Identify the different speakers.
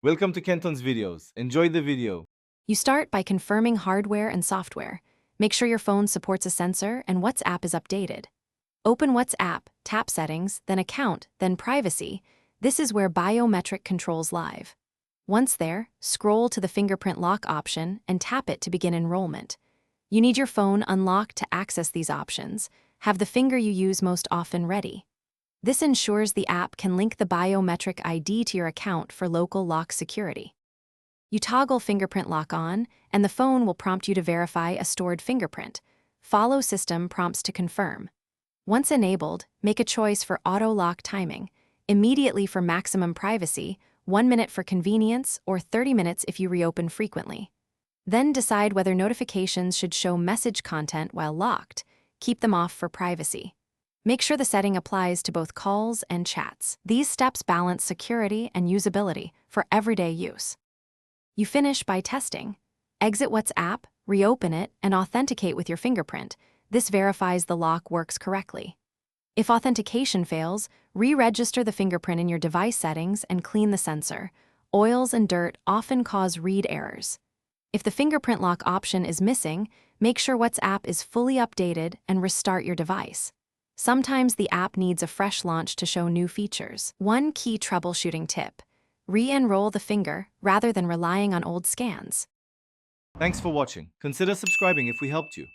Speaker 1: Welcome to Kenton's videos. Enjoy the video.
Speaker 2: You start by confirming hardware and software. Make sure your phone supports a sensor and WhatsApp is updated. Open WhatsApp, tap Settings, then Account, then Privacy. This is where biometric controls live. Once there, scroll to the fingerprint lock option and tap it to begin enrollment. You need your phone unlocked to access these options. Have the finger you use most often ready. This ensures the app can link the biometric ID to your account for local lock security. You toggle fingerprint lock on, and the phone will prompt you to verify a stored fingerprint. Follow system prompts to confirm. Once enabled, make a choice for auto lock timing, immediately for maximum privacy, 1 minute for convenience, or 30 minutes if you reopen frequently. Then decide whether notifications should show message content while locked. Keep them off for privacy. Make sure the setting applies to both calls and chats. These steps balance security and usability for everyday use. You finish by testing. Exit WhatsApp, reopen it, and authenticate with your fingerprint. This verifies the lock works correctly. If authentication fails, re-register the fingerprint in your device settings and clean the sensor. Oils and dirt often cause read errors. If the fingerprint lock option is missing, make sure WhatsApp is fully updated and restart your device. Sometimes the app needs a fresh launch to show new features. One key troubleshooting tip: re-enroll the finger rather than relying on old scans.
Speaker 1: Thanks for watching. Consider subscribing if we helped you.